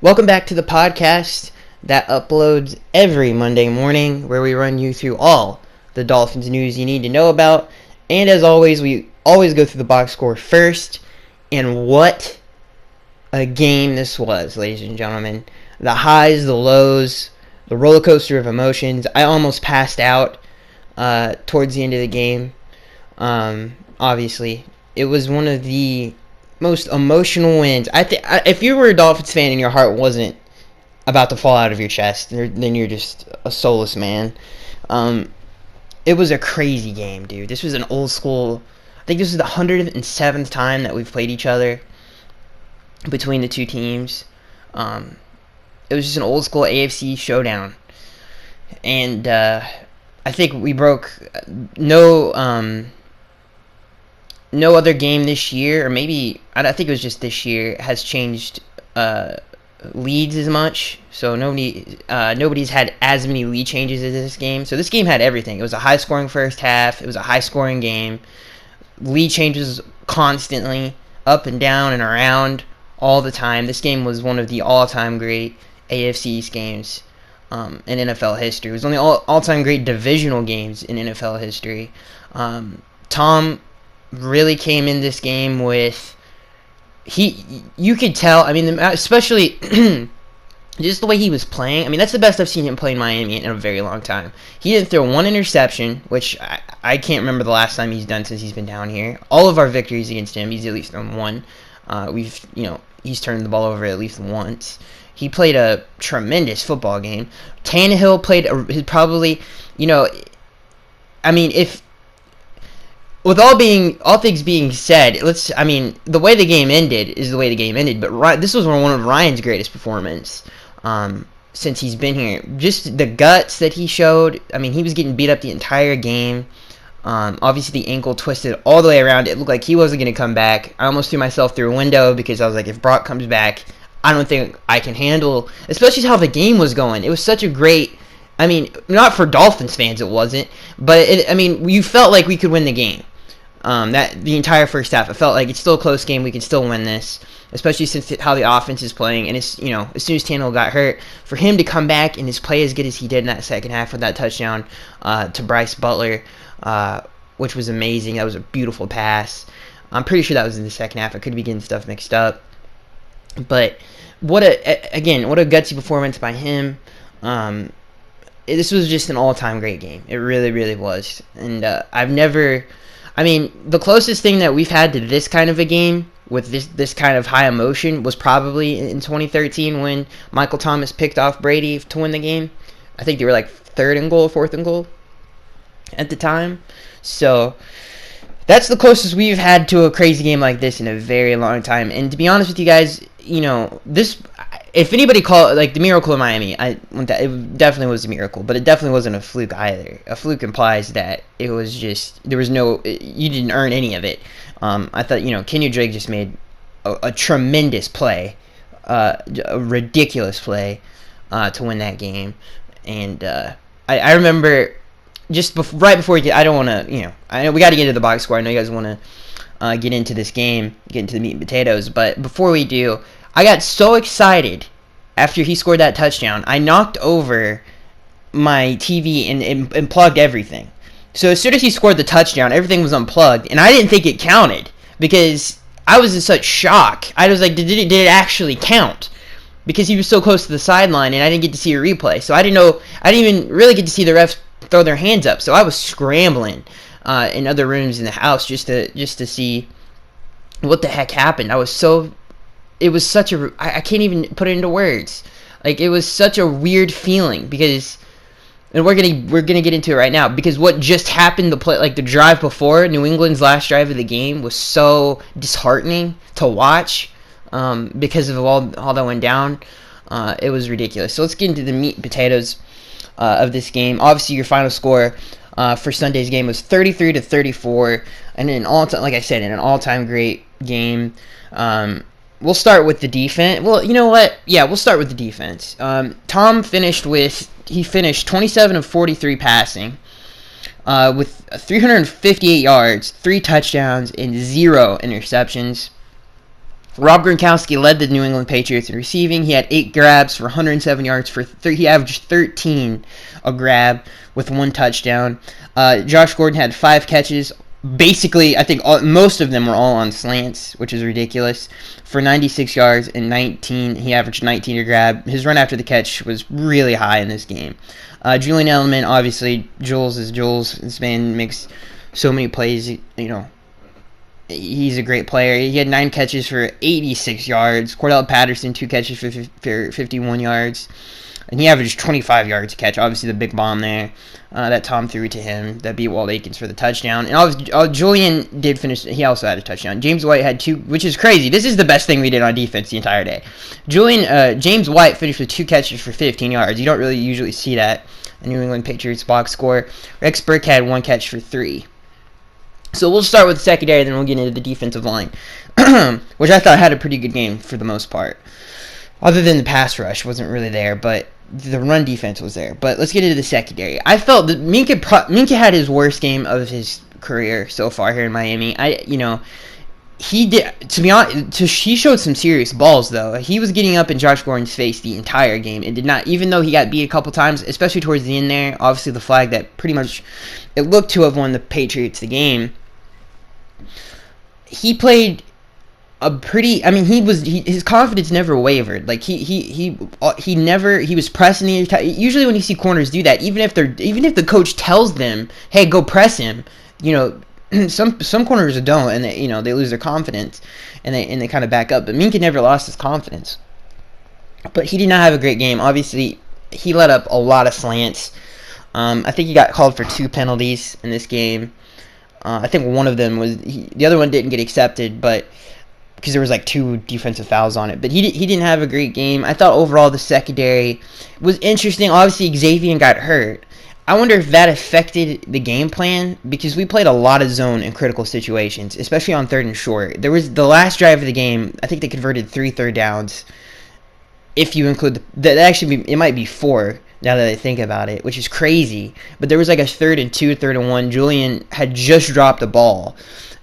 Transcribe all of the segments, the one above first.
Welcome back to the podcast that uploads every Monday morning, where we run you through all the Dolphins news you need to know about. And as always, we always go through the box score first. And what a game this was, ladies and gentlemen. The highs, the lows, the roller coaster of emotions. I almost passed out towards the end of the game. Obviously, it was one of the most emotional wins. If you were a Dolphins fan and your heart wasn't about to fall out of your chest, then you're just a soulless man. It was a crazy game, dude. This was an old school. I think this is the 107th time that we've played each other between the two teams. It was just an old school AFC showdown, and I think we broke no other game this year, or maybe I think it was just this year, has changed leads as much. So nobody's had as many lead changes as this game. So this game had everything. It was a high-scoring first half. It was a high-scoring game. Lead changes constantly, up and down and around all the time. This game was one of the all-time great AFC East games in NFL history. It was one of the all-time great divisional games in NFL history. Tom really came in this game with you could tell, I mean, especially just the way he was playing. I mean, that's the best I've seen him play in Miami in a very long time. He didn't throw one interception, which I can't remember the last time he's done since he's been down here. All of our victories against him, he's at least thrown one. He's turned the ball over at least once. He played a tremendous football game. Tannehill played if with all things being said, the way the game ended is the way the game ended. But this was one of Ryan's greatest performances since he's been here. Just the guts that he showed. I mean, he was getting beat up the entire game. Obviously, the ankle twisted all the way around. It looked like he wasn't going to come back. I almost threw myself through a window because I was like, if Brock comes back, I don't think I can handle, especially how the game was going. It was such a great. I mean, not for Dolphins fans, it wasn't, but you felt like we could win the game. That the entire first half, it felt like it's still a close game. We can still win this, especially since how the offense is playing. And as soon as Tannehill got hurt, for him to come back and his play as good as he did in that second half with that touchdown to Bryce Butler, which was amazing. That was a beautiful pass. I'm pretty sure that was in the second half. I could be getting stuff mixed up, but what a gutsy performance by him. This was just an all-time great game. It really, really was. And the closest thing that we've had to this kind of a game with this kind of high emotion was probably in 2013 when Michael Thomas picked off Brady to win the game. I think they were like fourth and goal at the time. So that's the closest we've had to a crazy game like this in a very long time. And to be honest with you guys, this, if anybody called it like the miracle of Miami, it definitely was a miracle, but it definitely wasn't a fluke either. A fluke implies that it was just, you didn't earn any of it. I thought, Kenya Drake just made a tremendous play, a ridiculous play to win that game. And I remember just right before we get, I don't want to, I know we got to get into the box score. I know you guys want to get into this game, get into the meat and potatoes, but before we do, I got so excited after he scored that touchdown. I knocked over my TV and plugged everything. So as soon as he scored the touchdown, everything was unplugged, and I didn't think it counted because I was in such shock. I was like, did it actually count? Because he was so close to the sideline, and I didn't get to see a replay. So I didn't even really get to see the refs throw their hands up. So I was scrambling in other rooms in the house just to see what the heck happened. It was such a, I can't even put it into words. Like, it was such a weird feeling because, and we're gonna get into it right now, because what just happened, the drive before, New England's last drive of the game, was so disheartening to watch because of all that went down. It was ridiculous. So let's get into the meat and potatoes of this game. Obviously, your final score for Sunday's game was 33-34, and in an all-time great game. We'll start with the defense. Well, you know what? Yeah, we'll start with the defense. Tom finished 27 of 43 passing with 358 yards, 3 touchdowns, and 0 interceptions. Rob Gronkowski led the New England Patriots in receiving. He had 8 grabs for 107 yards. He averaged 13 a grab with 1 touchdown. Josh Gordon had 5 catches. Basically, I think most of them were all on slants, which is ridiculous. For 96 yards and 19, he averaged 19 a grab. His run after the catch was really high in this game. Julian Edelman, obviously, Jules is Jules. This man makes so many plays, He's a great player. He had 9 catches for 86 yards. Cordell Patterson, 2 catches for 51 yards. And he averaged 25 yards a catch. Obviously, the big bomb there that Tom threw to him that beat Walt Aikens for the touchdown. And Julian did finish. He also had a touchdown. James White had 2, which is crazy. This is the best thing we did on defense the entire day. James White finished with 2 catches for 15 yards. You don't really usually see that in New England Patriots box score. Rex Burke had 1 catch for 3. So we'll start with the secondary, then we'll get into the defensive line, which I thought had a pretty good game for the most part. Other than the pass rush wasn't really there, but the run defense was there. But let's get into the secondary. I felt that Minkah had his worst game of his career so far here in Miami. He did, to be honest, he showed some serious balls, though. He was getting up in Josh Gordon's face the entire game. It did not, even though he got beat a couple times, especially towards the end there, obviously the flag that pretty much, it looked to have won the Patriots the game. He played a pretty, his confidence never wavered. Like, he was pressing the entire, usually when you see corners do that, even if the coach tells them, hey, go press him, some corners don't, and they lose their confidence, and they kind of back up. But Minkah never lost his confidence. But he did not have a great game. Obviously, he let up a lot of slants. I think he got called for 2 penalties in this game. I think one of them the other one didn't get accepted, but because there was like 2 defensive fouls on it. But he didn't have a great game. I thought overall the secondary was interesting. Obviously, Xavier got hurt. I wonder if that affected the game plan, because we played a lot of zone in critical situations, especially on 3rd and short. There was the last drive of the game, I think they converted 3 third downs. If you include it might be 4 now that I think about it, which is crazy. But there was like a 3rd and 2, 3rd and 1. Julian had just dropped the ball,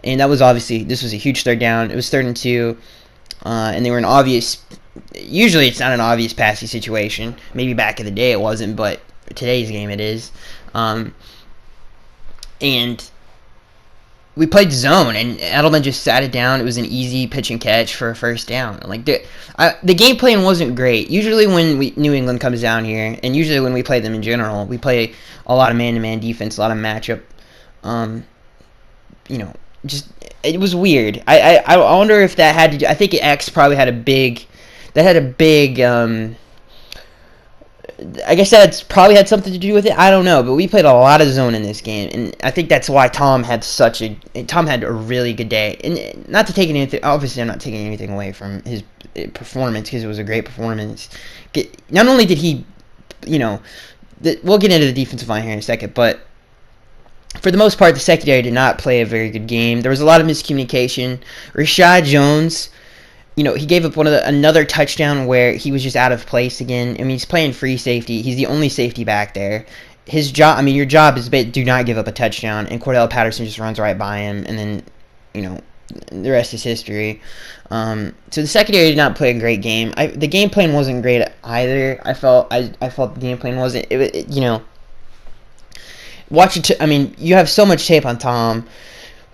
and that was obviously, this was a huge 3rd down. It was 3rd and 2, and they were an obvious. Usually, it's not an obvious passing situation. Maybe back in the day it wasn't, but today's game it is. And we played zone, and Edelman just sat it down. It was an easy pitch and catch for a 1st down. Like, the game plan wasn't great. Usually when New England comes down here, and usually when we play them in general, we play a lot of man-to-man defense, a lot of matchup. Just, it was weird. I wonder if that had to do, I think X probably had a big, I guess that's probably had something to do with it. I don't know, but we played a lot of zone in this game, and I think that's why Tom had a really good day. And not to take anything, obviously, I'm not taking anything away from his performance, because it was a great performance. Not only did he, we'll get into the defensive line here in a second, but for the most part, the secondary did not play a very good game. There was a lot of miscommunication. Rashad Jones, he gave up another touchdown where he was just out of place again. He's playing free safety. He's the only safety back there. His job, your job is do not give up a touchdown. And Cordell Patterson just runs right by him, and then, the rest is history. So the secondary did not play a great game. The game plan wasn't great either. I felt the game plan wasn't. You have so much tape on Tom.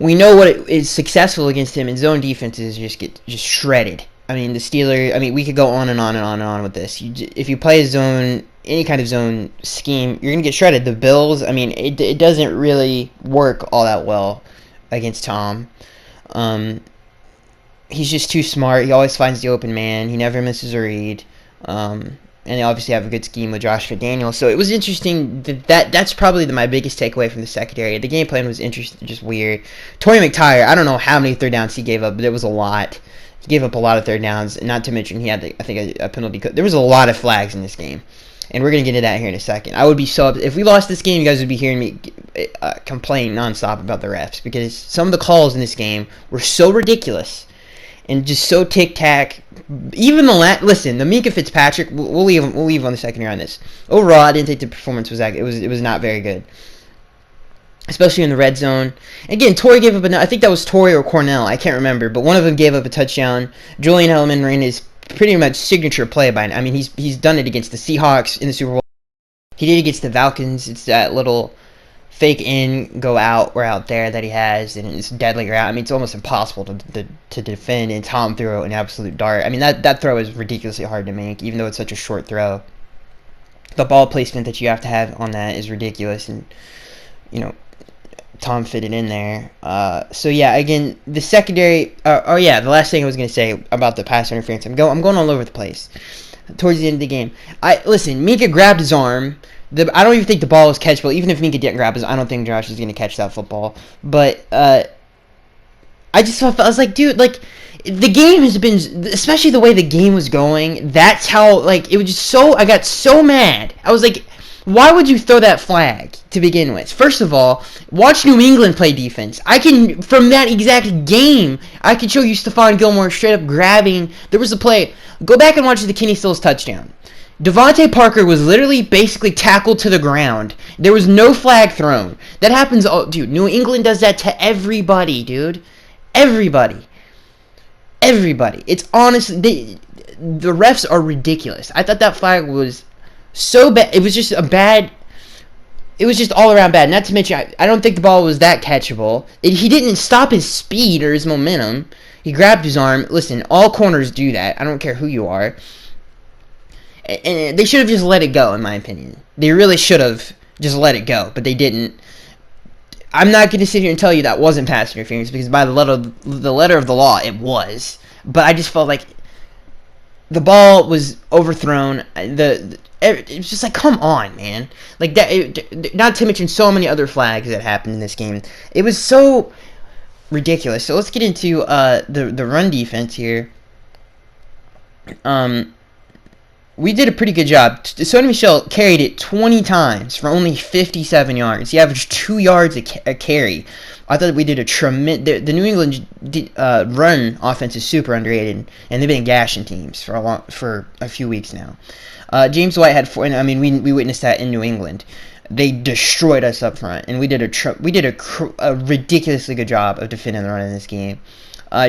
We know what is successful against him in zone defenses get shredded. The Steelers, we could go on and on and on and on with this. If you play a zone, any kind of zone scheme, you're going to get shredded. The Bills, it doesn't really work all that well against Tom. He's just too smart. He always finds the open man. He never misses a read. And they obviously have a good scheme with Josh McDaniels. So it was interesting. That's probably my biggest takeaway from the secondary. The game plan was interesting, just weird. Torrey McTyer, I don't know how many 3rd downs he gave up, but it was a lot. He gave up a lot of 3rd downs, not to mention he had, a penalty. There was a lot of flags in this game, and we're going to get into that here in a second. I would be so upset. If we lost this game, you guys would be hearing me complain nonstop about the refs, because some of the calls in this game were so ridiculous and just so tic-tac. Even the Minkah Fitzpatrick, we'll leave on the second here on this. Overall, I didn't think the performance was it was not very good. especially in the red zone. Again, Torrey gave up I think that was Torrey or Cornell, I can't remember, but one of them gave up a touchdown. Julian Edelman ran his pretty much signature play by I mean, he's done it against the Seahawks in the Super Bowl. He did it against the Falcons. It's that little fake in, go out route there that he has, and it's deadly route. I mean, it's almost impossible to defend, and Tom threw an absolute dart. I mean, that throw is ridiculously hard to make, even though it's such a short throw. The ball placement that you have to have on that is ridiculous, and, you know, Tom fit it in there. So, yeah, again, the secondary... the last thing I was going to say about the pass interference. I'm going all over the place towards the end of the game. Listen, Mika grabbed his arm. I don't even think the ball was catchable. Even if Mika didn't grab his, I don't think Josh is going to catch that football. But I just felt, I was like, dude, like, the game has been, especially the way the game was going, that's how, like, it was just so, I got so mad. I was like, why would you throw that flag to begin with? First of all, watch New England play defense. From that exact game, I could show you Stephon Gilmore straight up grabbing. There was a play. Go back and watch the Kenny Stills touchdown. Devontae Parker was literally basically tackled to the ground. There was no flag thrown. That happens, dude. New England does that to everybody, dude. Everybody. It's honestly, the refs are ridiculous. I thought that flag was so bad. It was just it was just all around bad. Not to mention, I don't think the ball was that catchable. He didn't stop his speed or his momentum. He grabbed his arm. Listen, all corners do that. I don't care who you are. And they should have just let it go, in my opinion. They really should have just let it go, but they didn't. I'm not going to sit here and tell you that wasn't pass interference, because by the letter of the law, it was. But I just felt like the ball was overthrown. It was just like, come on, man. Like that. Not to mention so many other flags that happened in this game. It was so ridiculous. So let's get into the run defense here. We did a pretty good job. Sony Michel carried it 20 times for only 57 yards. He averaged 2 yards a carry. I thought we did a tremendous... The New England run offense is super underrated, and they've been gashing teams for a few weeks now. James White had 4... I mean, we witnessed that in New England. They destroyed us up front, and we did a ridiculously good job of defending the run in this game.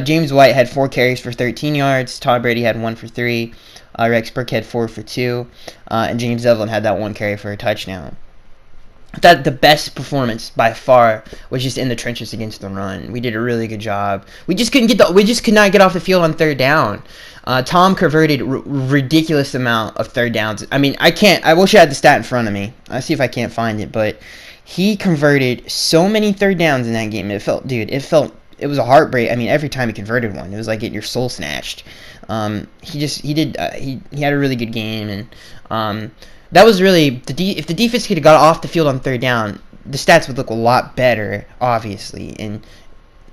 James White had 4 carries for 13 yards. Todd Brady had 1 for 3. Rex Burke had 4 for 2, and James Evelyn had that 1 carry for a touchdown. I thought the best performance by far was just in the trenches against the run. We did a really good job. We just could not get off the field on third down. Tom converted ridiculous amount of third downs. I mean, I wish I had the stat in front of me. I'll see if I can't find it, but he converted so many third downs in that game. It was a heartbreak. I mean, every time he converted one, it was like getting your soul snatched. He had a really good game, and that was really if the defense could have got off the field on third down, the stats would look a lot better, obviously, and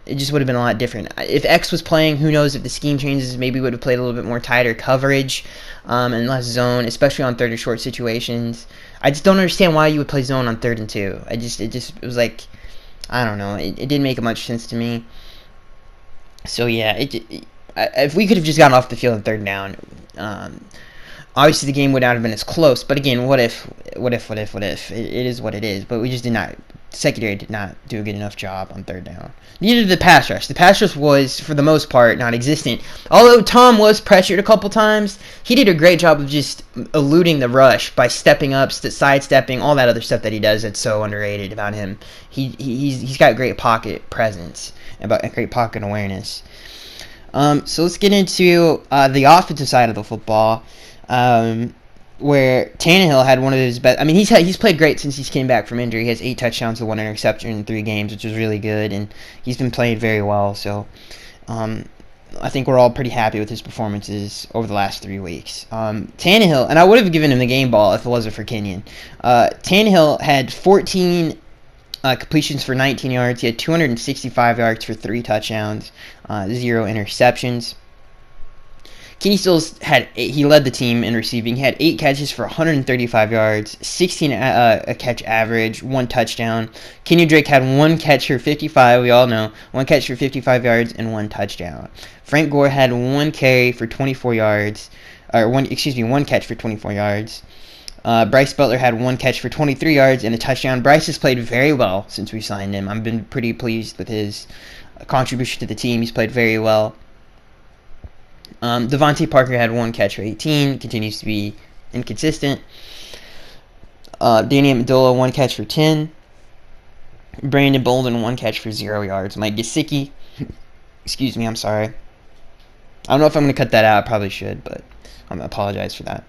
it just would have been a lot different. If X was playing, who knows if the scheme changes, maybe we would have played a little bit more tighter coverage, and less zone, especially on third and short situations. I just don't understand why you would play zone on 3rd and 2. It was like, I don't know, it didn't make much sense to me. So yeah, if we could have just gotten off the field on third down, obviously the game would not have been as close. But again, what if? It is what it is. But we just did not. Secondary did not do a good enough job on third down. Neither did the pass rush. The pass rush was, for the most part, non-existent. Although Tom was pressured a couple times, he did a great job of just eluding the rush by stepping up, sidestepping, all that other stuff that he does that's so underrated about him. He's got great pocket presence, about great pocket awareness. So let's get into the offensive side of the football, where Tannehill had one of his best. I mean, he's played great since he came back from injury. He has 8 touchdowns and 1 interception in 3 games, which is really good, and he's been playing very well. So I think we're all pretty happy with his performances over the last 3 weeks. Tannehill, and I would have given him the game ball if it wasn't for Kenyon. Tannehill had 14 completions for 19 yards. He had 265 yards for 3 touchdowns, 0 interceptions. Kenny Stills he led the team in receiving. He had 8 catches for 135 yards, 16 a catch average, 1 touchdown. Kenyon Drake had 1 catch for 55. We all know 1 catch for 55 yards and 1 touchdown. Frank Gore had 1 carry for 24 yards, 1 catch for 24 yards. Bryce Butler had 1 catch for 23 yards and a touchdown. Bryce has played very well since we signed him. I've been pretty pleased with his contribution to the team. He's played very well. Devontae Parker had 1 catch for 18. Continues to be inconsistent. Danny Amendola, 1 catch for 10. Brandon Bolden, 1 catch for 0 yards. Mike Gesicki, excuse me, I'm sorry. I don't know if I'm going to cut that out. I probably should, but I'm going to apologize for that.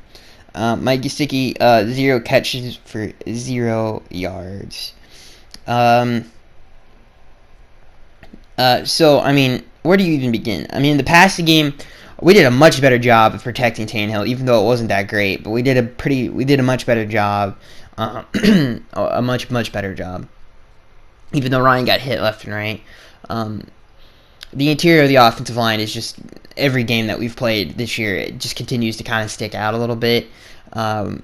Mike Gesicki, 0 catches for 0 yards. So, I mean, where do you even begin? I mean, the passing game, we did a much better job of protecting Tannehill, even though it wasn't that great. But we did a much better job, a much better job. Even though Ryan got hit left and right, the interior of the offensive line is just every game that we've played this year. It just continues to kind of stick out a little bit. Not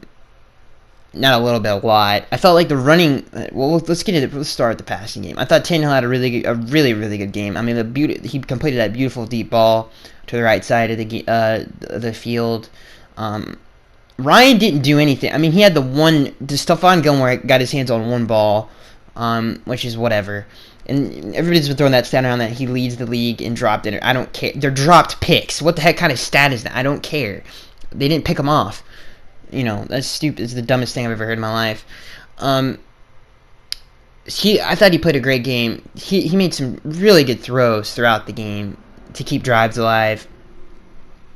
a little bit, a lot. I felt like the running. Well, let's start with the passing game. I thought Tannehill had a really good game. I mean, he completed that beautiful deep ball to the right side of the field. Ryan didn't do anything. I mean, he had the Stephon Gilmore got his hands on 1 ball, which is whatever. And everybody's been throwing that stat around that he leads the league in dropped. I don't care. They're dropped picks. What the heck kind of stat is that? I don't care. They didn't pick him off. You know, that's stupid. It's the dumbest thing I've ever heard in my life. I thought he played a great game. He made some really good throws throughout the game to keep drives alive.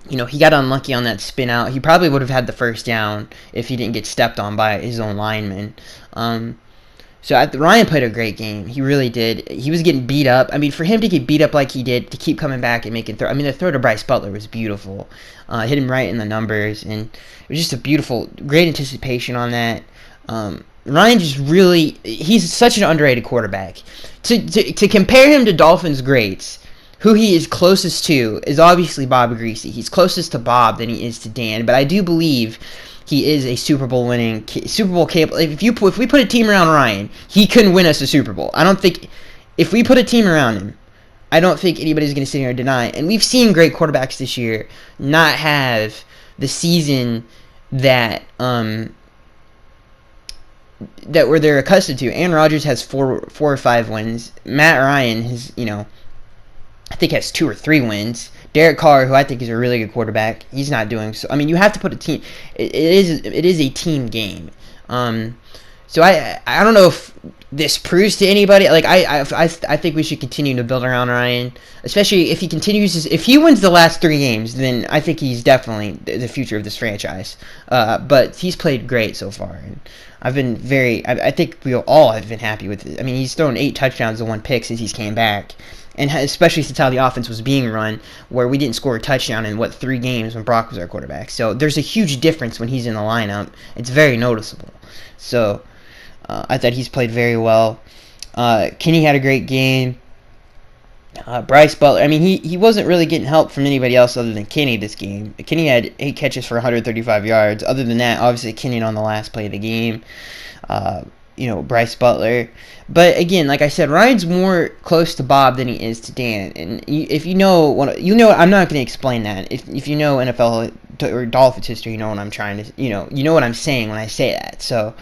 You know, he got unlucky on that spin out. He probably would have had the first down if he didn't get stepped on by his own lineman. Ryan played a great game. He really did. He was getting beat up. I mean, for him to get beat up like he did, to keep coming back and making throw. I mean, the throw to Bryce Butler was beautiful. Hit him right in the numbers, and it was just a beautiful, great anticipation on that. Ryan just really, he's such an underrated quarterback. To compare him to Dolphins greats, who he is closest to is obviously Bob Greasy. He's closest to Bob than he is to Dan, but I do believe he is a Super Bowl capable. If we put a team around Ryan, he couldn't win us a Super Bowl. I don't think, if we put a team around him, I don't think anybody's going to sit here and deny it. And we've seen great quarterbacks this year not have the season that they're accustomed to. Aaron Rodgers has 4 or 5 wins. Matt Ryan has, I think has 2 or 3 wins. Derek Carr, who I think is a really good quarterback, he's not doing so. I mean, you have to put a team. It is a team game. So I don't know if this proves to anybody. Like I think we should continue to build around Ryan, especially if he continues. If he wins the last 3 games, then I think he's definitely the future of this franchise. But he's played great so far, and I've been I think we all have been happy with it. I mean, he's thrown 8 touchdowns and 1 pick since he's came back. And especially since how the offense was being run, where we didn't score a touchdown in, 3 games when Brock was our quarterback. So there's a huge difference when he's in the lineup. It's very noticeable. So I thought he's played very well. Kenny had a great game. Bryce Butler, I mean, he wasn't really getting help from anybody else other than Kenny this game. Kenny had 8 catches for 135 yards. Other than that, obviously Kenny on the last play of the game. Bryce Butler. But again, like I said, Ryan's more close to Bob than he is to Dan. And if I'm not going to explain that. If you know NFL or Dolphins history, you know what I'm trying to, you know what I'm saying when I say that. So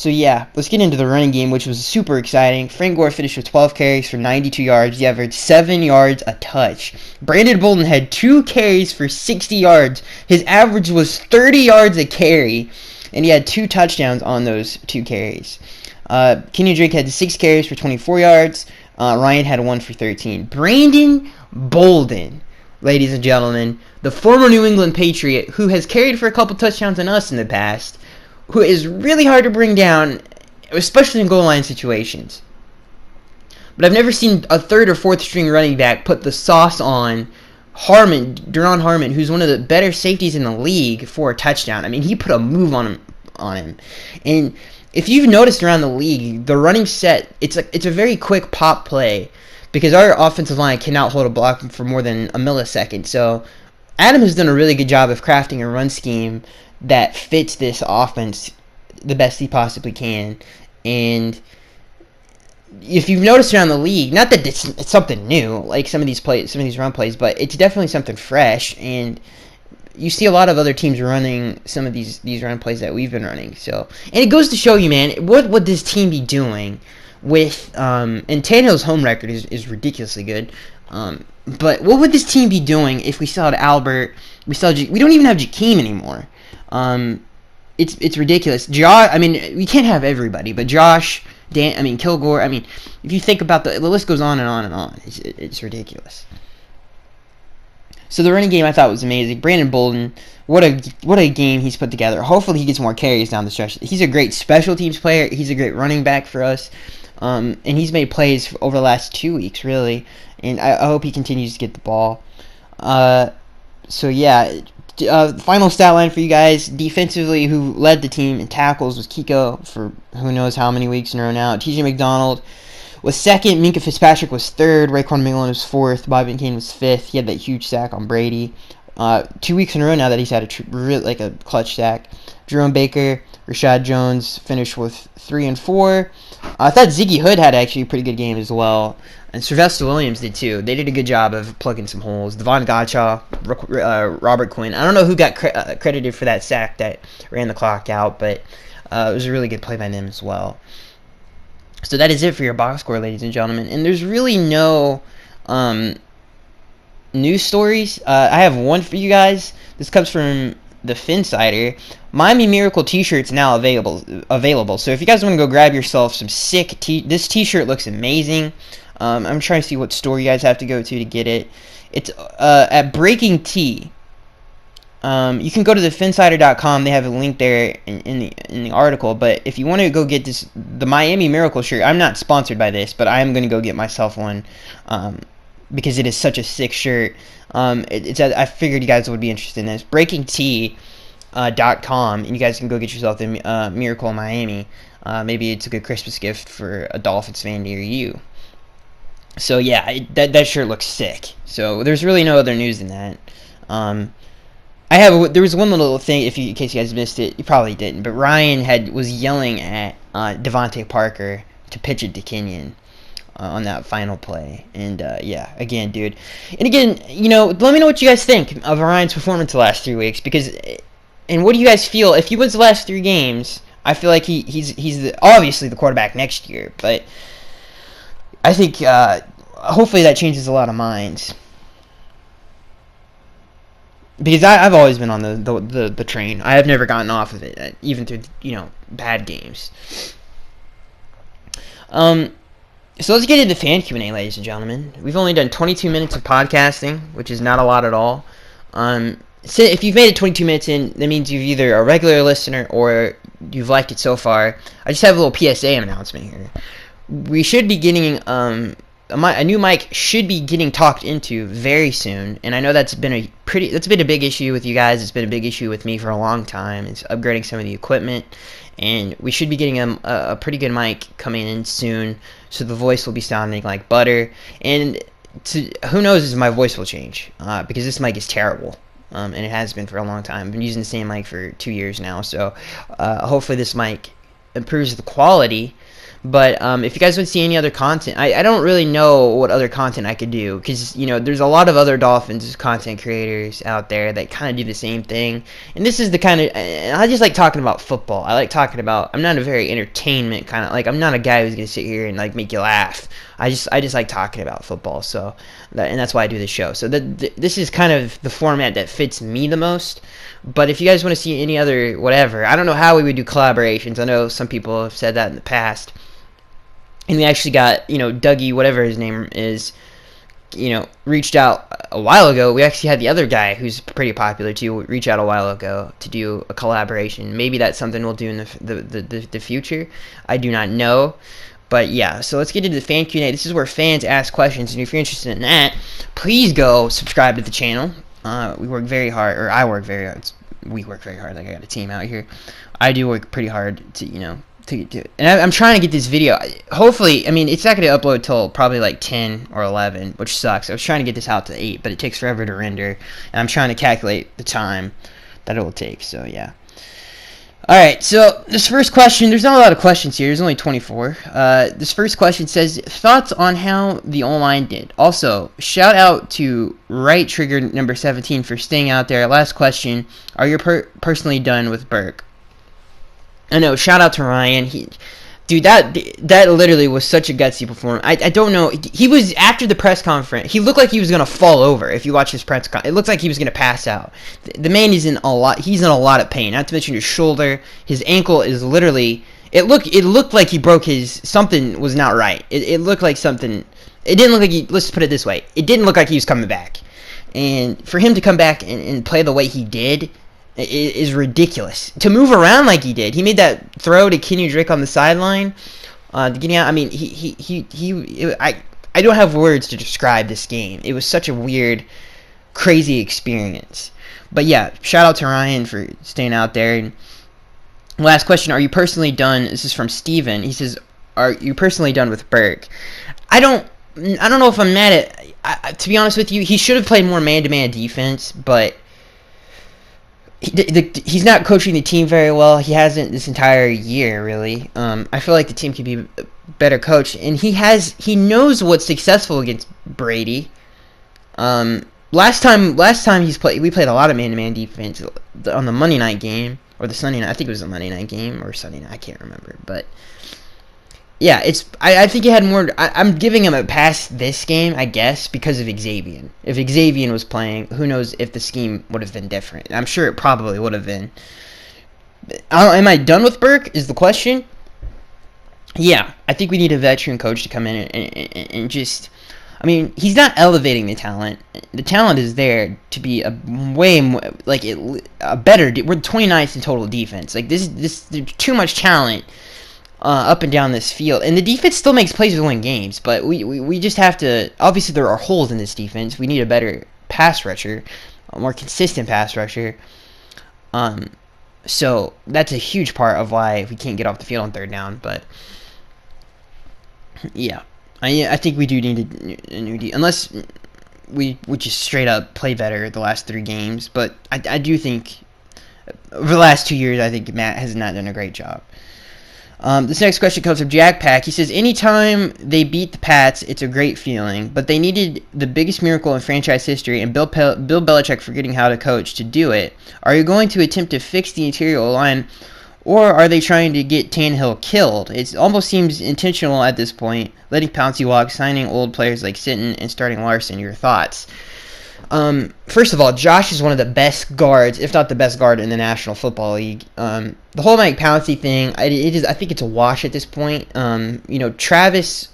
yeah, let's get into the running game, which was super exciting. Frank Gore finished with 12 carries for 92 yards. He averaged 7 yards a touch. Brandon Bolden had 2 carries for 60 yards. His average was 30 yards a carry, and he had 2 touchdowns on those 2 carries. Kenny Drake had 6 carries for 24 yards. Ryan had 1 for 13. Brandon Bolden, ladies and gentlemen, the former New England Patriot, who has carried for a couple touchdowns on us in the past, who is really hard to bring down, especially in goal line situations. But I've never seen a 3rd or 4th string running back put the sauce on Duron Harmon, who's one of the better safeties in the league, for a touchdown. I mean, he put a move on him. And if you've noticed around the league, the running set, it's a very quick pop play, because our offensive line cannot hold a block for more than a millisecond. So Adam has done a really good job of crafting a run scheme that fits this offense the best he possibly can. And if you've noticed around the league, not that it's something new, like some of these run plays, but it's definitely something fresh. And you see a lot of other teams running some of these run plays that we've been running. So, and it goes to show you, man, what would this team be doing with and Tannehill's home record is ridiculously good. But what would this team be doing if we still had Albert? We don't even have Jakeem anymore. It's ridiculous. I mean, we can't have everybody, but Josh, Kilgore. I mean, if you think about the list goes on and on and on. It's ridiculous. So the running game I thought was amazing. Brandon Bolden, what a game he's put together. Hopefully he gets more carries down the stretch. He's a great special teams player. He's a great running back for us. And he's made plays over the last 2 weeks, really. And I hope he continues to get the ball. So, yeah. Final stat line for you guys. Defensively, who led the team in tackles was Kiko for who knows how many weeks in a row now. TJ McDonald was second. Minka Fitzpatrick was third. Raekwon McMillan was fourth. Bobby McCain was fifth. He had that huge sack on Brady. 2 weeks in a row now that he's had a clutch sack. Jerome Baker, Rashad Jones finished with 3 and 4. I thought Ziggy Hood had actually a pretty good game as well. And Sylvester Williams did too. They did a good job of plugging some holes. Devon Gottschall, Robert Quinn. I don't know who got credited for that sack that ran the clock out, but it was a really good play by them as well. So that is it for your box score, ladies and gentlemen. And there's really no news stories. I have one for you guys. This comes from the Finsider. Miami Miracle t-shirts now available. So if you guys want to go grab yourself some sick this t-shirt looks amazing. I'm trying to see what store you guys have to go to get it. It's at Breaking Tea. You can go to thefinsider.com. They have a link there in the article. But if you want to go get the Miami Miracle shirt, I'm not sponsored by this, but I am going to go get myself one because it is such a sick shirt. I figured you guys would be interested in this. BreakingT.com, and you guys can go get yourself the Miracle Miami. Maybe it's a good Christmas gift for a Dolphins fan near you. So yeah, that shirt looks sick. So there's really no other news than that. There was one little thing, in case you guys missed it, you probably didn't, but Ryan was yelling at Devontae Parker to pitch it to Kenyon on that final play. And yeah, again, dude. And again, let me know what you guys think of Ryan's performance the last 3 weeks, and what do you guys feel if he wins the last 3 games? I feel like he's obviously the quarterback next year, but I think hopefully that changes a lot of minds. Because I've always been on the train. I have never gotten off of it, even through bad games. So let's get into fan Q&A, ladies and gentlemen. We've only done 22 minutes of podcasting, which is not a lot at all. So if you've made it 22 minutes in, that means you've either a regular listener or you've liked it so far. I just have a little PSA announcement here. We should be getting a new mic should be getting talked into very soon, and I know that's been a big issue with you guys. It's been a big issue with me for a long time. It's upgrading some of the equipment, and we should be getting a pretty good mic coming in soon, so the voice will be sounding like butter. And who knows if my voice will change, because this mic is terrible, and it has been for a long time. I've been using the same mic for 2 years now, so hopefully this mic improves the quality. But if you guys want to see any other content, I don't really know what other content I could do, because there's a lot of other Dolphins content creators out there that kind of do the same thing, and this is the kind of, I just like talking about football. I like talking about, I'm not a very entertainment kind of, I'm not a guy who's gonna sit here and make you laugh. I just like talking about football, so and that's why I do this show. So this is kind of the format that fits me the most. But if you guys want to see any other whatever, I don't know how we would do collaborations. I know some people have said that in the past. And we actually got, Dougie, whatever his name is, reached out a while ago. We actually had the other guy who's pretty popular too reach out a while ago to do a collaboration. Maybe that's something we'll do in the future. I do not know. But yeah, so let's get into the fan Q&A. This is where fans ask questions, and if you're interested in that, please go subscribe to the channel. We work very hard, or I work very hard. We work very hard. I got a team out here. I do work pretty hard to, and I'm trying to get this video. Hopefully, it's not going to upload till probably 10 or 11, which sucks. I was trying to get this out to 8, but it takes forever to render, and I'm trying to calculate the time that it will take. So yeah. All right, so this first question, there's not a lot of questions here. There's only 24. This first question says, thoughts on how the O-line did. Also, shout out to Right Trigger number 17 for staying out there. Last question, are you personally done with Burke? I know, shout out to Ryan. Dude, that literally was such a gutsy performance. I don't know. He was, after the press conference, he looked like he was gonna fall over. If you watch his press conference, it looked like he was gonna pass out. The man is in a lot. He's in a lot of pain. Not to mention his shoulder, his ankle is literally. It looked like he broke his. Something was not right. It looked like something. It didn't look like he. Let's put it this way. It didn't look like he was coming back. And for him to come back and play the way he did is ridiculous. To move around like he did. He made that throw to Kenny Drake on the sideline. Getting out. I mean, I don't have words to describe this game. It was such a weird, crazy experience. But yeah, shout out to Ryan for staying out there. And last question, are you personally done? This is from Steven. He says, are you personally done with Burke? I don't know if I'm mad at... to be honest with you, he should have played more man-to-man defense, but he's not coaching the team very well. He hasn't this entire year, really. I feel like the team could be a better coached, and he knows what's successful against Brady. Last time we played a lot of man-to-man defense on the Monday night game, or the Sunday night. I think it was the Monday night game or Sunday night. I can't remember, but yeah, I think he had more. I'm giving him a pass this game, I guess, because of Xavier. If Xavier was playing, who knows if the scheme would have been different. I'm sure it probably would have been. Am I done with Burke, is the question? Yeah, I think we need a veteran coach to come in and just... I mean, he's not elevating the talent. The talent is there to be a way more, like, a better... We're 29th in total defense. Like, there's too much talent up and down this field, and the defense still makes plays to win games, but we just have to... Obviously, there are holes in this defense. We need a better pass rusher, a more consistent pass rusher. So that's a huge part of why we can't get off the field on third down. But yeah, I think we do need a new D, unless we just straight up play better the last 3 games. But I do think over the last 2 years, I think Matt has not done a great job. This next question comes from Jack Pack. He says, anytime they beat the Pats, it's a great feeling, but they needed the biggest miracle in franchise history and Bill Belichick forgetting how to coach to do it. Are you going to attempt to fix the interior line, or are they trying to get Tannehill killed? It almost seems intentional at this point, letting Pouncey walk, signing old players like Sitton, and starting Larson. Your thoughts? First of all, Josh is one of the best guards, if not the best guard in the National Football League. The whole Mike Pouncey thing, I think it's a wash at this point. Travis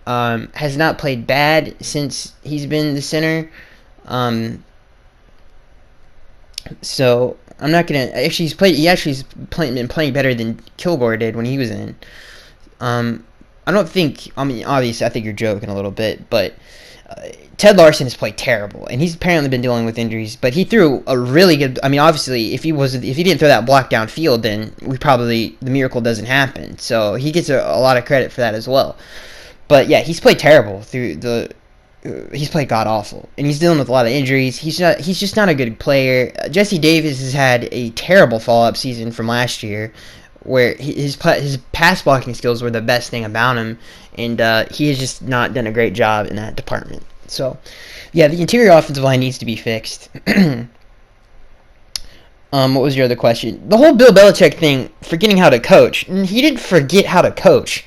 has not played bad since he's been the center. So I'm not gonna actually been playing better than Kilgore did when he was in. I don't think. I mean, obviously, I think you're joking a little bit, but Ted Larson has played terrible, and he's apparently been dealing with injuries. But he threw a really good. I mean, obviously, if he didn't throw that block downfield, then the miracle doesn't happen. So he gets a lot of credit for that as well. But yeah, he's played terrible he's played god awful, and he's dealing with a lot of injuries. He's just not a good player. Jesse Davis has had a terrible follow-up season from last year, where his pass blocking skills were the best thing about him, and he has just not done a great job in that department. So, yeah, the interior offensive line needs to be fixed. What was your other question? The whole Bill Belichick thing, forgetting how to coach. He didn't forget how to coach.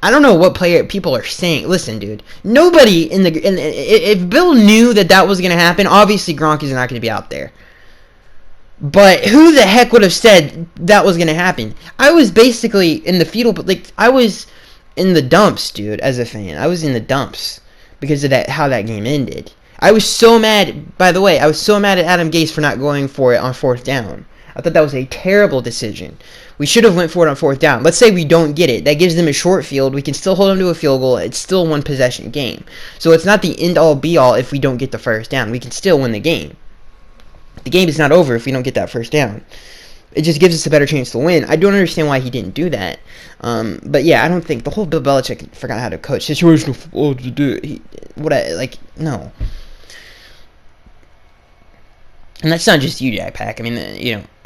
I don't know what people are saying. Listen, dude. Nobody if Bill knew that was going to happen, obviously Gronk is not going to be out there. But who the heck would have said that was going to happen? I was basically in the fetal... I was in the dumps, dude, as a fan. I was in the dumps because of how that game ended. I was so mad... By the way, I was so mad at Adam Gase for not going for it on 4th down. I thought that was a terrible decision. We should have went for it on 4th down. Let's say we don't get it. That gives them a short field. We can still hold them to a field goal. It's still a one-possession game. So it's not the end-all, be-all if we don't get the 1st down. We can still win the game. The game is not over if we don't get that 1st down. It just gives us a better chance to win. I don't understand why he didn't do that. But yeah, I don't think the whole Bill Belichick forgot how to coach. Situational football to do it. No. And that's not just you, Jack Pack. I mean,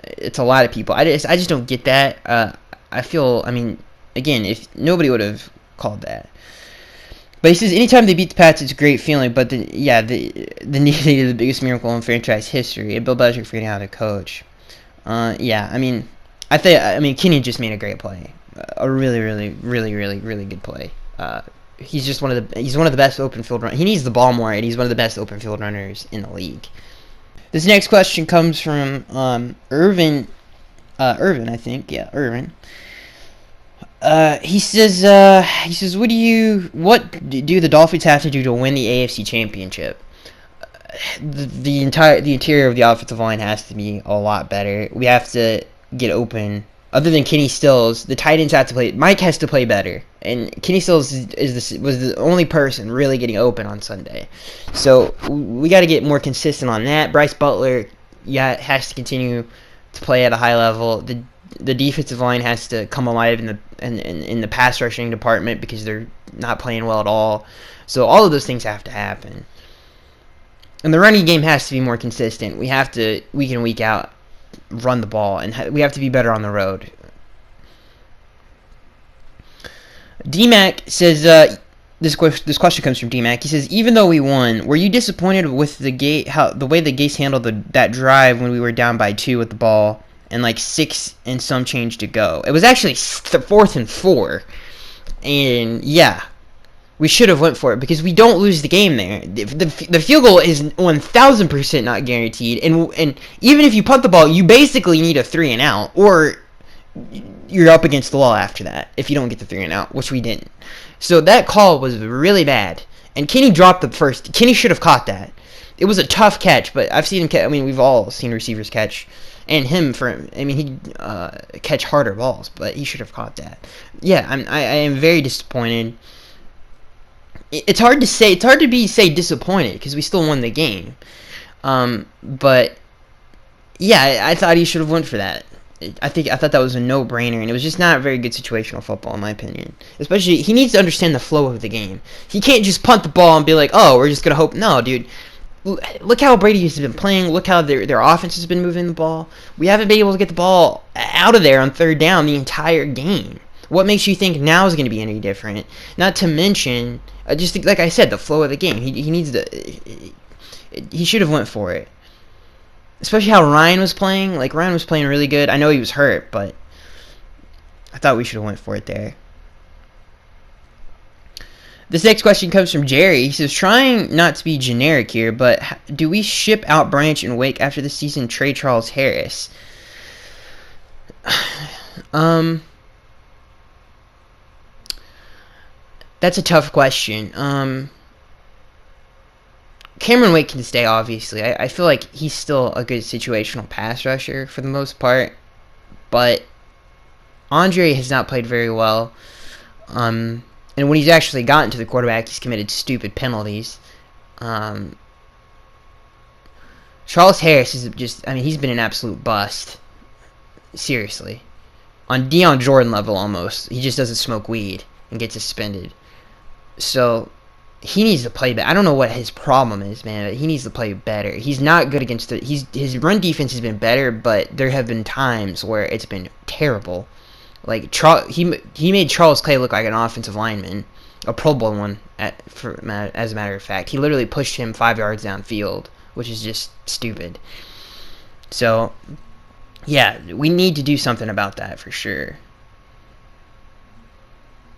it's a lot of people. I just don't get that. I feel, I mean, again, if nobody would have called that. But he says, anytime they beat the Pats, it's a great feeling. But they needed the biggest miracle in franchise history. And Bill Belichick forgetting how to coach. Yeah, I mean, Kenny just made a great play, a really, really, really, really, really good play. He's one of the best open field runners. He needs the ball more, and he's one of the best open field runners in the league. This next question comes from Irvin. Irvin, I think. Yeah, Irvin. He says, what do the Dolphins have to do to win the AFC Championship? The interior of the offensive line has to be a lot better. We have to get open. Other than Kenny Stills, the tight ends have to play. Mike has to play better, and Kenny Stills was the only person really getting open on Sunday. So we got to get more consistent on that. Bryce Butler, has to continue to play at a high level. The defensive line has to come alive in the pass rushing department because they're not playing well at all. So all of those things have to happen. And the running game has to be more consistent. We have to, week in, week out, run the ball, and we have to be better on the road. D-Mac says, this question comes from D-Mac. He says, even though we won, were you disappointed with the way the Gates handled that drive when we were down by 2 with the ball and like 6 and some change to go? It was actually 4th and 4, and yeah, we should have went for it because we don't lose the game there. The field goal is 1,000% not guaranteed, and even if you punt the ball, you basically need a 3 and out, or you're up against the wall after that if you don't get the 3 and out, which we didn't. So that call was really bad, and Kenny dropped the first. Kenny should have caught that. It was a tough catch, but I've seen him catch. I mean, we've all seen receivers catch, and him he'd catch harder balls, but he should have caught that. Yeah, I am very disappointed. It's hard to say. It's hard to say disappointed because we still won the game. But yeah, I thought he should have went for that. I thought that was a no-brainer, and it was just not very good situational football in my opinion. Especially, he needs to understand the flow of the game. He can't just punt the ball and be like, "Oh, we're just gonna hope." No, dude. Look how Brady has been playing. Look how their offense has been moving the ball. We haven't been able to get the ball out of there on 3rd down the entire game. What makes you think now is going to be any different? Not to mention, just like I said, the flow of the game. He needs to. He should have went for it. Especially how Ryan was playing. Like, Ryan was playing really good. I know he was hurt, but I thought we should have went for it there. This next question comes from Jerry. He says, trying not to be generic here, but do we ship out Branch and Wake after the season, trade Charles Harris? That's a tough question. Cameron Wake can stay, obviously. I feel like he's still a good situational pass rusher for the most part. But Andre has not played very well. And when he's actually gotten to the quarterback, he's committed stupid penalties. Charles Harris is he's been an absolute bust. Seriously. On Deion Jordan level, almost. He just doesn't smoke weed and gets suspended. So he needs to play better. I don't know what his problem is, man, but he needs to play better. He's not good against his run defense has been better, but there have been times where it's been terrible. Like, he made Charles Clay look like an offensive lineman, a Pro Bowl one, as a matter of fact. He literally pushed him 5 yards downfield, which is just stupid. So, yeah, we need to do something about that for sure.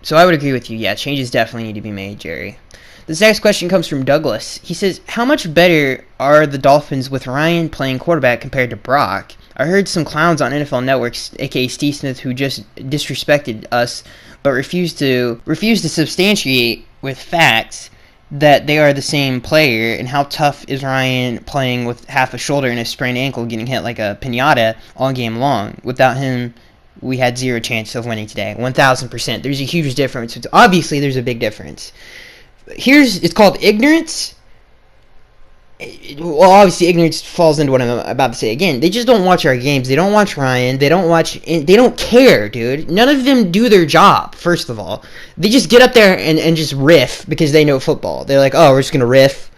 So I would agree with you. Yeah, changes definitely need to be made, Jerry. This next question comes from Douglas. He says, how much better are the Dolphins with Ryan playing quarterback compared to Brock? I heard some clowns on NFL Networks, aka Steve Smith, who just disrespected us, but refused to substantiate with facts that they are the same player, and how tough is Ryan playing with half a shoulder and a sprained ankle getting hit like a piñata all game long. Without him, we had 0 chance of winning today. 1,000%. There's a huge difference. Obviously, there's a big difference. It's called ignorance. Well, obviously, ignorance falls into what I'm about to say again. They just don't watch our games. They don't watch Ryan. They don't care, dude. None of them do their job, first of all. They just get up there and just riff because they know football. They're like, oh, we're just going to riff.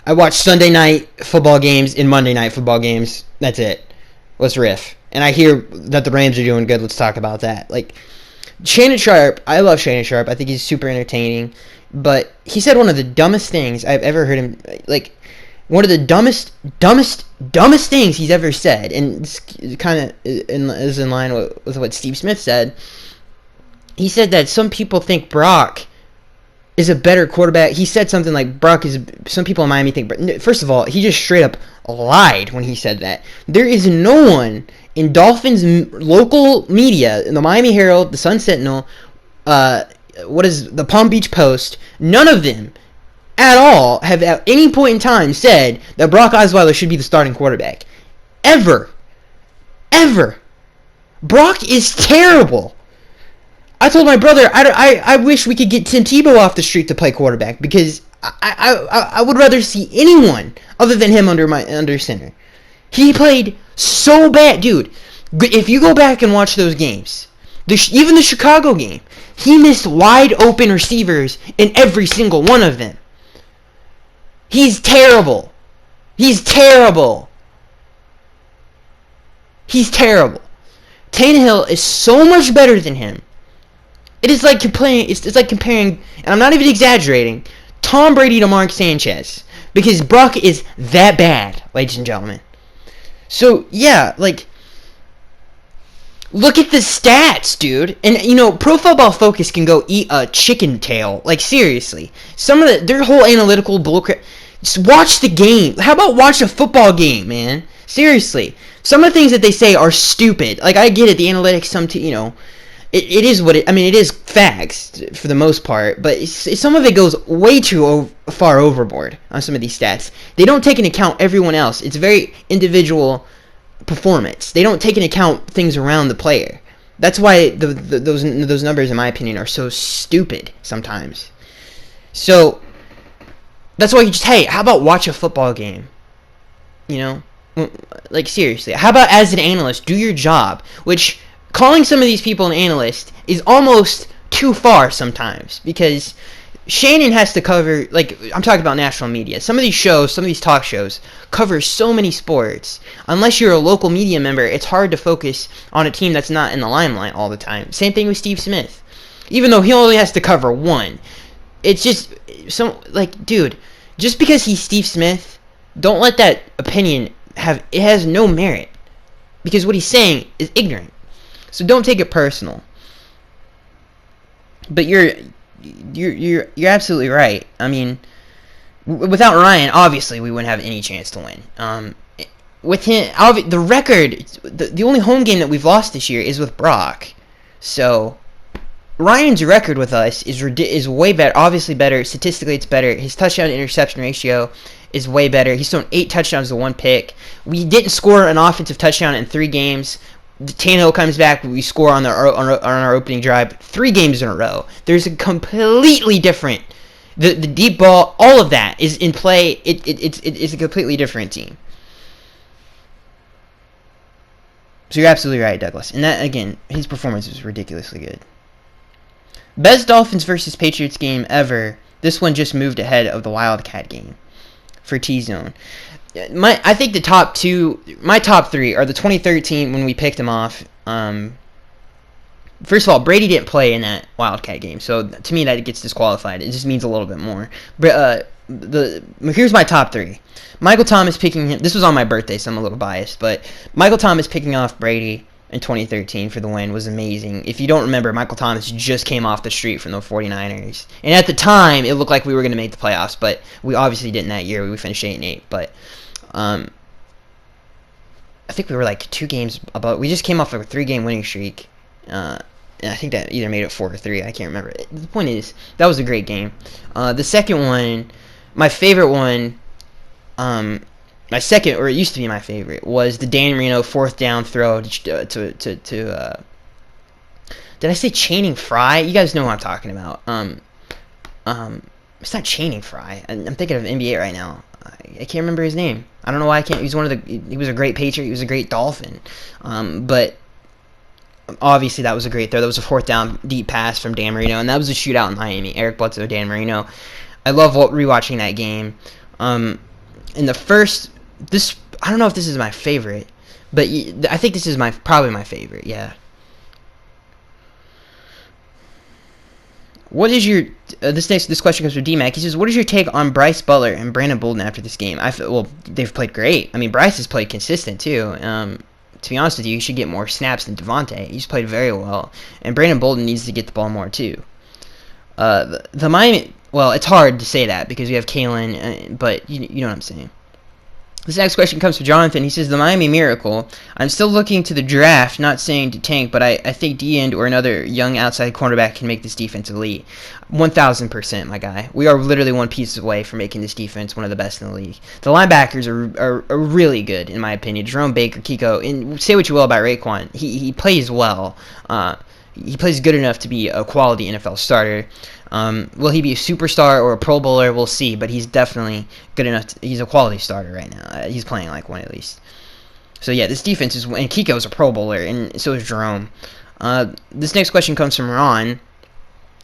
I watch Sunday night football games and Monday night football games. That's it. Let's riff. And I hear that the Rams are doing good. Let's talk about that. Like, Shannon Sharpe, I love Shannon Sharpe. I think he's super entertaining. But he said one of the dumbest things I've ever heard him, like, one of the dumbest things he's ever said. And it's kind of is in line with what Steve Smith said. He said that some people think Brock is a better quarterback. He said something like Brock is. Some people in Miami think. First of all, he just straight up lied when he said that. There is no one in Dolphins local media, in the Miami Herald, the Sun Sentinel, what is the Palm Beach Post? None of them at all have at any point in time said that Brock Osweiler should be the starting quarterback. Ever. Brock is terrible. I told my brother, I wish we could get Tim Tebow off the street to play quarterback, because I would rather see anyone other than him under center. He played so bad, dude. If you go back and watch those games, even the Chicago game, he missed wide open receivers in every single one of them. He's terrible. Tannehill is so much better than him. It is like comparing. It's like comparing, and I'm not even exaggerating, Tom Brady to Mark Sanchez, because Brock is that bad, ladies and gentlemen. So yeah, like, look at the stats, dude. And Pro Football Focus can go eat a chicken tail. Like, seriously, some of their whole analytical bullcrap. Just watch the game. How about watch a football game, man? Seriously, some of the things that they say are stupid. Like, I get it, the analytics, It is what it. I mean, it is facts for the most part, but some of it goes way too far overboard on some of these stats. They don't take into account everyone else. It's very individual performance. They don't take into account things around the player. That's why those numbers, in my opinion, are so stupid sometimes. So that's why hey, how about watch a football game? Like, seriously, how about as an analyst, do your job, which. Calling some of these people an analyst is almost too far sometimes, because Shannon has to cover, like, I'm talking about national media. Some of these shows, some of these talk shows, cover so many sports. Unless you're a local media member, it's hard to focus on a team that's not in the limelight all the time. Same thing with Steve Smith. Even though he only has to cover one. It's just, dude, just because he's Steve Smith, don't let that opinion it has no merit. Because what he's saying is ignorant. So don't take it personal. But you're absolutely right. I mean, without Ryan, obviously we wouldn't have any chance to win. With him, the record, the only home game that we've lost this year is with Brock. So Ryan's record with us is way better. Obviously better. Statistically, it's better. His touchdown to interception ratio is way better. He's thrown 8 touchdowns to 1 pick. We didn't score an offensive touchdown in 3 games. Tannehill comes back, we score on our opening drive 3 games in a row. There's a completely different, the deep ball, all of that is in play. It's a completely different team. So you're absolutely right, Douglas. And that, again, his performance was ridiculously good. Best Dolphins versus Patriots game ever. This one just moved ahead of the Wildcat game for T-Zone. I think my top 3 are the 2013 when we picked him off. First of all, Brady didn't play in that Wildcat game, so to me that gets disqualified. It just means a little bit more. But here's my top 3. Michael Thomas picking him. This was on my birthday, so I'm a little biased, but Michael Thomas picking off Brady in 2013 for the win was amazing. If you don't remember, Michael Thomas just came off the street from the 49ers. And at the time, it looked like we were going to make the playoffs, but we obviously didn't that year. We finished 8-8, but I think we were like 2 games above. We just came off of a 3-game winning streak. And I think that either made it 4 or 3. I can't remember. The point is, that was a great game. The second one, my favorite one, my second, or it used to be my favorite, was the Dan Marino 4th down throw to did I say Channing Frye? You guys know what I'm talking about. It's not Channing Frye. I'm thinking of NBA right now. I can't remember his name. I don't know why I can't. He was a great Patriot. He was a great Dolphin. But obviously that was a great throw. That was a 4th down deep pass from Dan Marino, and that was a shootout in Miami. Eric Bledsoe, Dan Marino. I love rewatching that game. in the first, this, I don't know if this is my favorite, but I think this is probably my favorite. Yeah. What is your this question comes from D-Mac. He says, "What is your take on Bryce Butler and Brandon Bolden after this game?" Well, they've played great. I mean, Bryce has played consistent too. To be honest with you, he should get more snaps than Devontae. He's played very well, and Brandon Bolden needs to get the ball more too. The Miami, well, it's hard to say that because we have Kalen, but you know what I'm saying. This next question comes from Jonathan. He says, "The Miami Miracle. I'm still looking to the draft, not saying to tank, but I think D-end or another young outside cornerback can make this defense elite." 1,000%, my guy. We are literally one piece away from making this defense one of the best in the league. The linebackers are really good, in my opinion. Jerome Baker, Kiko, and say what you will about Raekwon. He plays well. He plays good enough to be a quality NFL starter. Will he be a superstar or a Pro Bowler? We'll see, but he's definitely good enough. He's a quality starter right now. He's playing like one at least. So yeah, this defense is, and Kiko's a Pro Bowler, and so is Jerome. This next question comes from Ron.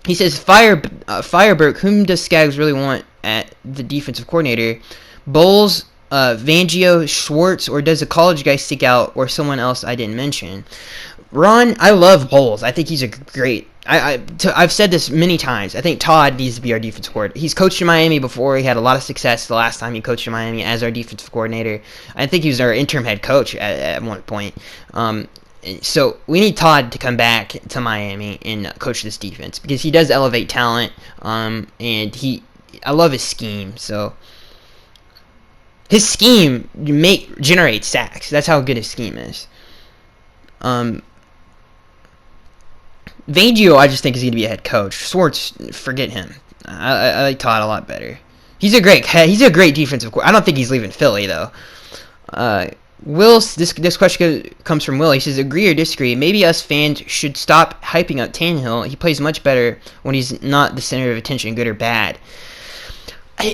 He says, Fireberg, whom does Skaggs really want at the defensive coordinator? Bowles, Fangio, Schwartz, or does a college guy stick out, or someone else I didn't mention? Ron, I love Bowles. I think he's a great... I've said this many times. I think Todd needs to be our defensive coordinator. He's coached in Miami before. He had a lot of success the last time he coached in Miami as our defensive coordinator. I think he was our interim head coach at one point. So we need Todd to come back to Miami and coach this defense because he does elevate talent, and I love his scheme. So his scheme generates sacks. That's how good his scheme is. Fangio, I just think is going to be a head coach. Schwartz, forget him. I like Todd a lot better. He's a great defensive coordinator. I don't think he's leaving Philly though. This question comes from Will. He says, "Agree or disagree? Maybe us fans should stop hyping up Tannehill. He plays much better when he's not the center of attention, good or bad."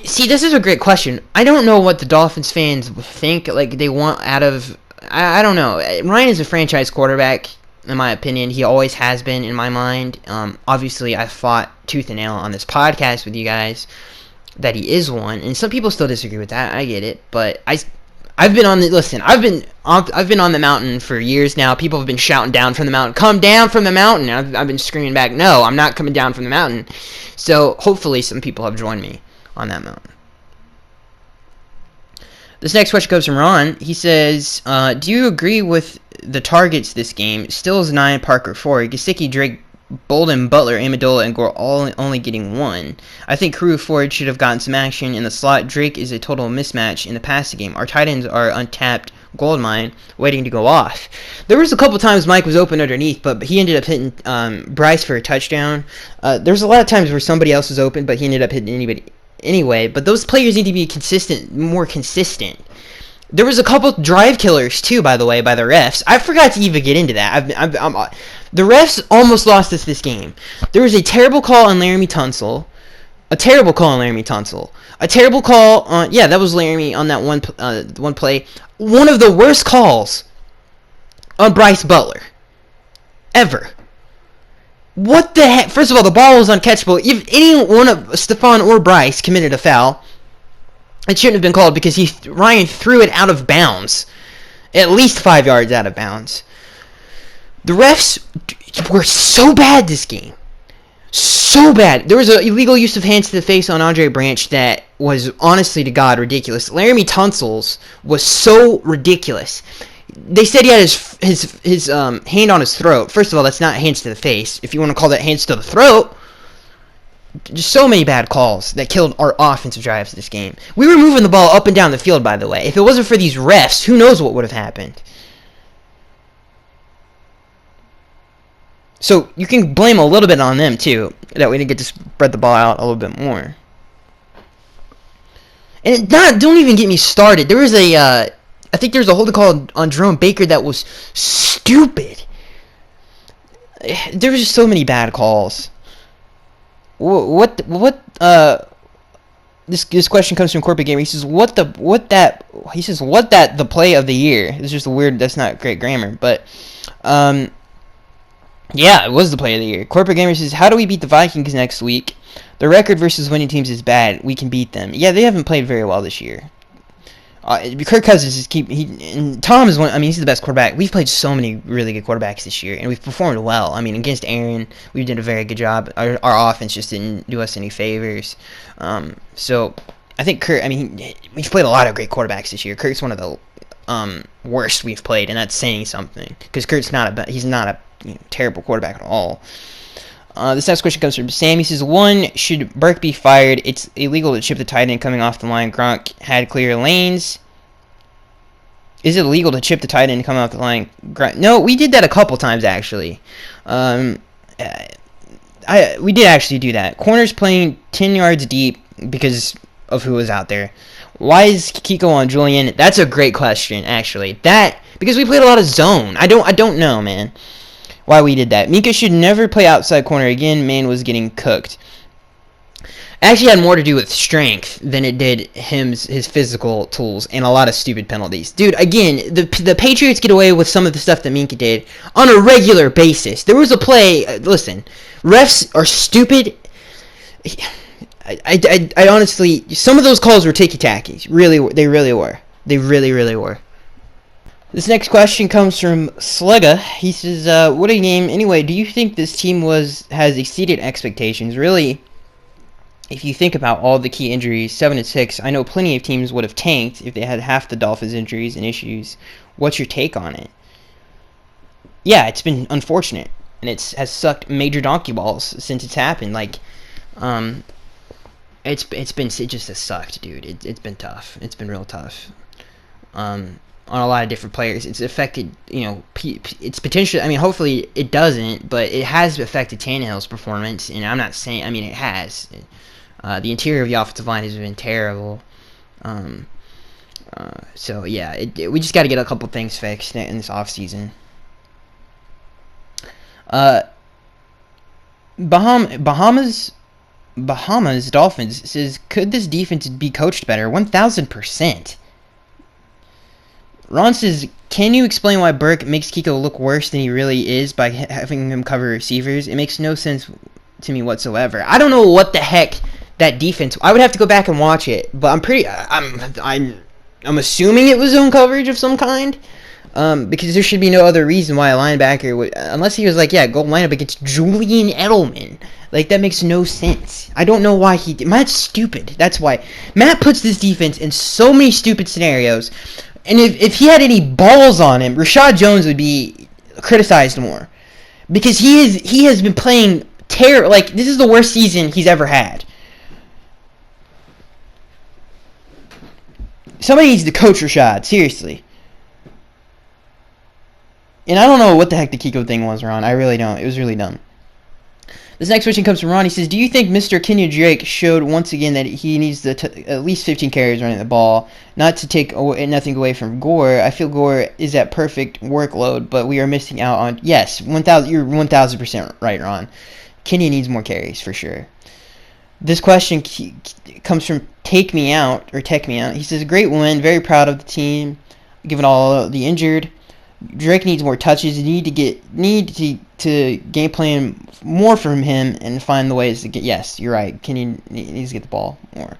See, this is a great question. I don't know what the Dolphins fans think. Like they want out of. I don't know. Ryan is a franchise quarterback. In my opinion, he always has been in my mind. Obviously, I fought tooth and nail on this podcast with you guys that he is one, and some people still disagree with that. I get it, but I've been on the listen. I've been on the mountain for years now. People have been shouting down from the mountain, "Come down from the mountain!" I've been screaming back, "No, I'm not coming down from the mountain." So hopefully, some people have joined me on that mountain. This next question comes from Ron. He says, "Do you agree with the targets this game? Stills 9, Parker 4, Gesicki, Drake, Bolden, Butler, Amendola, and Gore all only getting 1. I think Carew Ford should have gotten some action in the slot. Drake is a total mismatch in the passing game. Our tight ends are untapped gold mine waiting to go off." There was a couple times Mike was open underneath, but he ended up hitting Bryce for a touchdown. There's a lot of times where somebody else was open, but he ended up hitting anybody anyway. But those players need to be more consistent. There was a couple drive killers too, by the way, by the refs. I forgot to even get into that. The refs almost lost us this game. There was a terrible call on Laramie Tunsil. A terrible call on... Yeah, that was Laramie on that one play. One of the worst calls on Bryce Butler ever. What the heck? First of all, the ball was uncatchable. If any one of Stephon or Bryce committed a foul, it shouldn't have been called because Ryan threw it out of bounds. At least 5 yards out of bounds. The refs were so bad this game. So bad. There was an illegal use of hands to the face on Andre Branch that was, honestly to God, ridiculous. Laramie Tunsil's was so ridiculous. They said he had his hand on his throat. First of all, that's not hands to the face. If you want to call that hands to the throat. Just so many bad calls that killed our offensive drives this game. We were moving the ball up and down the field, by the way. If it wasn't for these refs, who knows what would have happened. So you can blame a little bit on them, too, that we didn't get to spread the ball out a little bit more. And don't even get me started. There was I think there was a holding call on Jerome Baker that was stupid. There was just so many bad calls. This question comes from Corporate Gamer. He says, what the play of the year? It's just that's not great grammar, but yeah, it was the play of the year. Corporate Gamer says, "How do we beat the Vikings next week? The record versus winning teams is bad. We can beat them." Yeah, they haven't played very well this year. Kirk Cousins is and Tom is one. I mean, he's the best quarterback. We've played so many really good quarterbacks this year, and we've performed well. I mean, against Aaron, we did a very good job. Our offense just didn't do us any favors. So I think Kirk. I mean, we've played a lot of great quarterbacks this year. Kirk's one of the worst we've played, and that's saying something because Kirk's not a terrible quarterback at all. This next question comes from Sam. He says, 1, should Burke be fired? It's illegal to chip the tight end coming off the line. Gronk had clear lanes. Is it illegal to chip the tight end coming off the line? No, we did that a couple times, actually. We did actually do that. Corners playing 10 yards deep because of who was out there. Why is Kiko on Julian? That's a great question, actually. Because we played a lot of zone. I don't know, man, why we did that. Mika should never play outside corner again. Man was getting cooked. Actually had more to do with strength than it did his physical tools and a lot of stupid penalties. Dude, again, the Patriots get away with some of the stuff that Minka did on a regular basis. There was a play, listen, refs are stupid. I honestly, some of those calls were ticky-tacky. They really were. They really were. This next question comes from Slega. He says, what a game. Anyway, do you think this team has exceeded expectations? Really, if you think about all the key injuries, 7-6, I know plenty of teams would have tanked if they had half the Dolphins injuries and issues. What's your take on it? Yeah, it's been unfortunate, and has sucked major donkey balls since it's happened. Like, it just has sucked, dude. It's been tough. It's been real tough. On a lot of different players. It's affected, it's potentially, I mean, hopefully it doesn't, but it has affected Tannehill's performance, and I'm not saying, I mean, it has. The interior of the offensive line has been terrible. So, yeah, we just got to get a couple things fixed in this offseason. Bahamas Dolphins says, could this defense be coached better? 1,000%. Ron says, can you explain why Burke makes Kiko look worse than he really is by having him cover receivers? It makes no sense to me whatsoever. I don't know what the heck that defense. I would have to go back and watch it, but I'm assuming it was zone coverage of some kind, because there should be no other reason why a linebacker would, unless he was like, yeah, go line up against Julian Edelman. Like, that makes no sense. I don't know why he did. Matt's stupid. That's why. Matt puts this defense in so many stupid scenarios. And if he had any balls on him, Rashad Jones would be criticized more. Because he has been playing terrible. Like, this is the worst season he's ever had. Somebody needs to coach Rashad, seriously. And I don't know what the heck the Kiko thing was, Ron. I really don't. It was really dumb. This next question comes from Ron. He says, do you think Mr. Kenyon Drake showed once again that he needs at least 15 carries running the ball, not to take nothing away from Gore? I feel Gore is at perfect workload, but we are missing out on... Yes, you're 1,000% right, Ron. Kenyon needs more carries, for sure. This question comes from Take Me Out. He says, great win, very proud of the team, given all the injured. Drake needs more touches. You need to game plan more from him and find the ways to get. Yes, you're right. Kenny needs to get the ball more.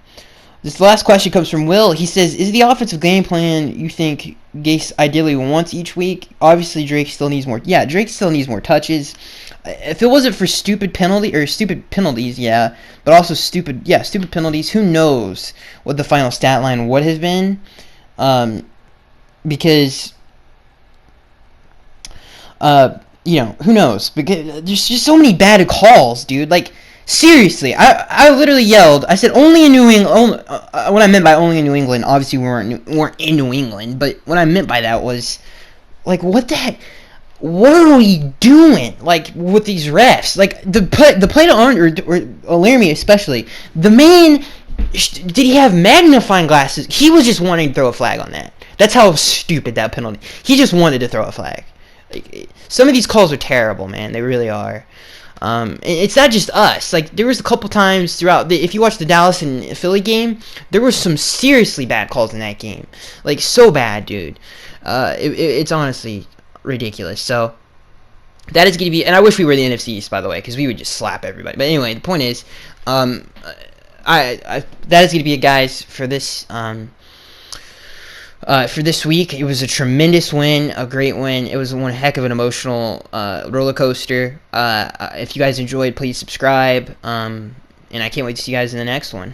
This last question comes from Will. He says, is the offensive game plan you think Gase ideally wants each week? Obviously, Drake still needs more. Yeah, Drake still needs more touches. If it wasn't for stupid penalties, yeah, but also stupid penalties, who knows what the final stat line would have been? Because who knows? Because there's just so many bad calls, dude. Like, seriously, I literally yelled. I said only in New England. What I meant by only in New England, obviously we weren't in New England, but what I meant by that was, like, what the heck? What are we doing, like, with these refs? Like, the play to Arnold, or Laramie especially, the man, did he have magnifying glasses? He was just wanting to throw a flag on that. That's how stupid that penalty. He just wanted to throw a flag. Like, some of these calls are terrible, man. They really are. It's not just us. Like, there was a couple times throughout if you watch the Dallas and Philly game, there were some seriously bad calls in that game. Like, so bad, dude. It's honestly ridiculous. So that is going to be, and I wish we were the NFC East, by the way, because we would just slap everybody. But anyway, the point is, that is going to be it, guys, for this For this week, it was a tremendous win, a great win. It was one heck of an emotional roller coaster. If you guys enjoyed, please subscribe. And I can't wait to see you guys in the next one.